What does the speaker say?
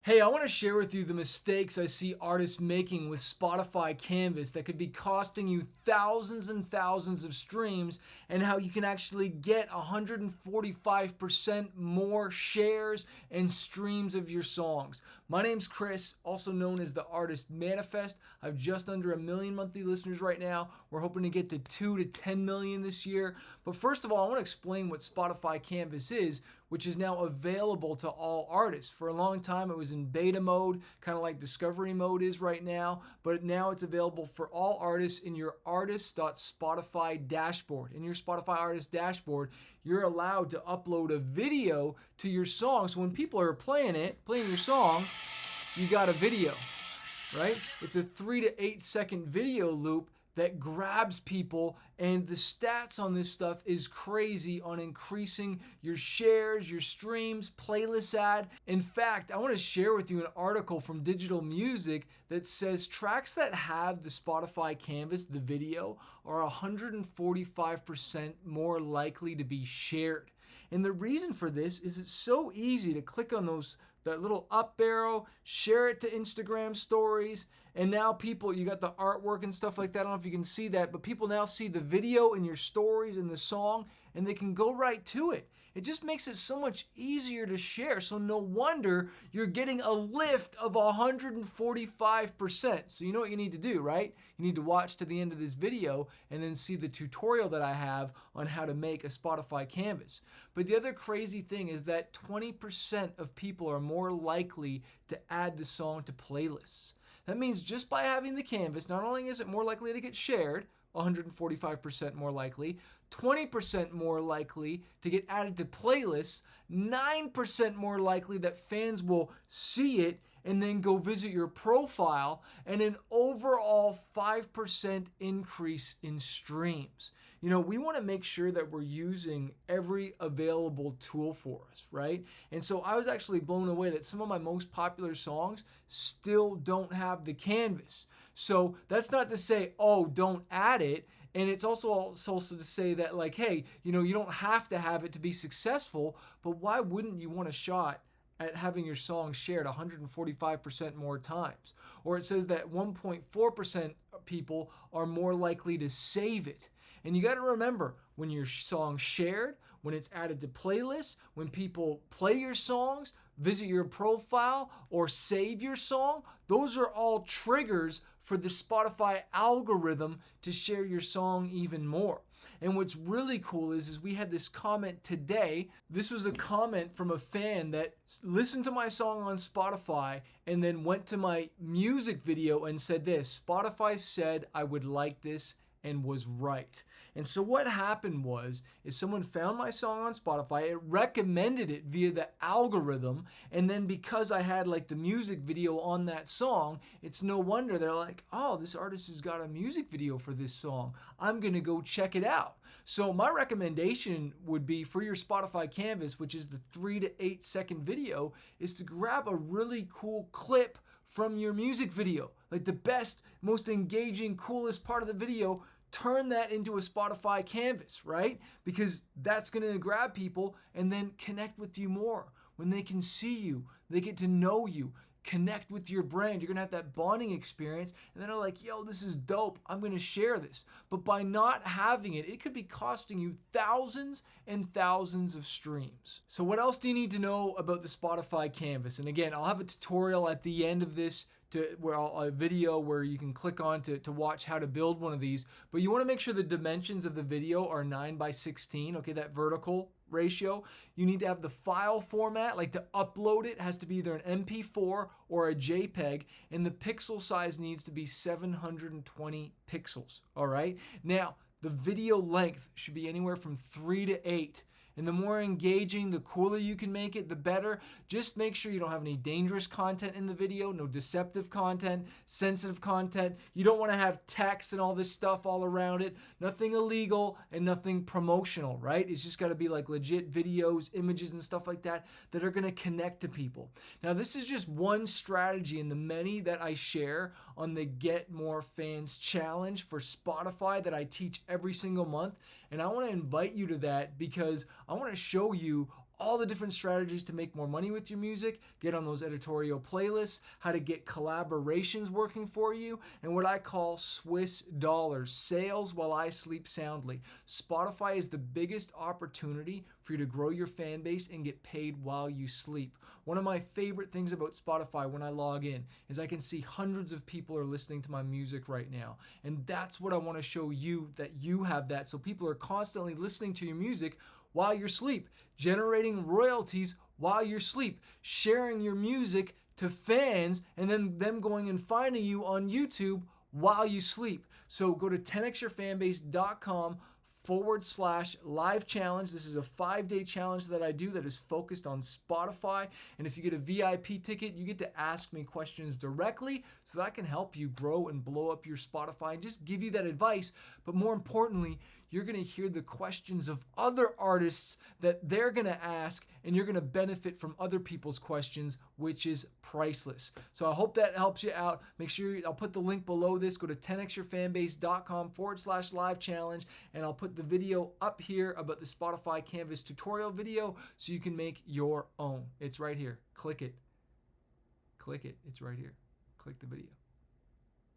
Hey, I want to share with you the mistakes I see artists making with Spotify Canvas that could be costing you thousands and thousands of streams, and how you can actually get 145% more shares and streams of your songs. My name's Chris, also known as the Artist Manifest. I've just under 1 million monthly listeners right now. We're hoping to get to 2 to 10 million this year. But first of all, I want to explain what Spotify Canvas is, which is now available to all artists. For a long time, it was in beta mode, kind of like discovery mode is right now, but now it's available for all artists in your artist.spotify dashboard. In your Spotify artist dashboard, you're allowed to upload a video to your song. So when people are playing your song, you got a video, right? It's a 3 to 8 second video loop that grabs people, and the stats on this stuff is crazy on increasing your shares, your streams, playlist ad. In fact, I want to share with you an article from Digital Music that says tracks that have the Spotify Canvas, the video, are 145% more likely to be shared. And the reason for this is it's so easy to click on that little up arrow, share it to Instagram stories, and now people, you got the artwork and stuff like that. I don't know if you can see that, but people now see the video in your stories and the song, and they can go right to it. It just makes it so much easier to share. So no wonder you're getting a lift of 145%. So you know what you need to do, right? You need to watch to the end of this video and then see the tutorial that I have on how to make a Spotify Canvas. But the other crazy thing is that 20% of people are more likely to add the song to playlists. That means just by having the canvas, not only is it more likely to get shared, 145% more likely, 20% more likely to get added to playlists, 9% more likely that fans will see it and then go visit your profile, and an overall 5% increase in streams. You know, we want to make sure that we're using every available tool for us, right? And so I was actually blown away that some of my most popular songs still don't have the canvas. So that's not to say, oh, don't add it. And it's also to say that, like, hey, you know, you don't have to have it to be successful, but why wouldn't you want a shot at having your song shared 145% more times? Or it says that 1.4% of people are more likely to save it. And you got to remember, when your song's shared, when it's added to playlists, when people play your songs, visit your profile, or save your song, those are all triggers for the Spotify algorithm to share your song even more. And what's really cool is we had this comment today. This was a comment from a fan that listened to my song on Spotify and then went to my music video and said this: Spotify said I would like this and was right. And so what happened is someone found my song on Spotify, it recommended it via the algorithm, and then because I had like the music video on that song, it's no wonder they're like, oh, this artist has got a music video for this song. I'm gonna go check it out. So my recommendation would be for your Spotify Canvas, which is the 3 to 8 second video, is to grab a really cool clip from your music video, like the best, most engaging, coolest part of the video. Turn that into a Spotify Canvas, right? Because that's going to grab people and then connect with you more. When they can see you, they get to know you, connect with your brand. You're going to have that bonding experience, and then they're like, yo, this is dope. I'm going to share this. But by not having it, it could be costing you thousands and thousands of streams. So what else do you need to know about the Spotify Canvas? And again, I'll have a tutorial at the end of this, a video where you can click on to watch how to build one of these. But you want to make sure the dimensions of the video are 9:16, okay, that vertical ratio. You need to have the file format, like to upload it has to be either an MP4 or a JPEG, and the pixel size needs to be 720 pixels, all right? Now, the video length should be anywhere from 3 to 8. And the more engaging, the cooler you can make it, the better. Just make sure you don't have any dangerous content in the video, no deceptive content, sensitive content. You don't want to have text and all this stuff all around it. Nothing illegal and nothing promotional, right? It's just got to be like legit videos, images, and stuff like that that are going to connect to people. Now, this is just one strategy in the many that I share on the Get More Fans Challenge for Spotify that I teach every single month. And I want to invite you to that because I want to show you all the different strategies to make more money with your music, get on those editorial playlists, how to get collaborations working for you, and what I call Swiss dollars, sales while I sleep soundly. Spotify is the biggest opportunity for you to grow your fan base and get paid while you sleep. One of my favorite things about Spotify when I log in is I can see hundreds of people are listening to my music right now. And that's what I want to show you, that you have that. So people are constantly listening to your music while you're asleep, generating royalties while you're asleep, sharing your music to fans, and then them going and finding you on YouTube while you sleep. So go to 10xyourfanbase.com/live challenge. This is a 5-day challenge that I do that is focused on Spotify. And if you get a VIP ticket, you get to ask me questions directly so that I can help you grow and blow up your Spotify and just give you that advice. But more importantly, you're going to hear the questions of other artists that they're going to ask, and you're going to benefit from other people's questions, which is priceless. So I hope that helps you out. Make sure I'll put the link below this. Go to 10xyourfanbase.com/live challenge, and I'll put the video up here about the Spotify Canvas tutorial video so you can make your own. It's right here. Click it. Click it. It's right here. Click the video.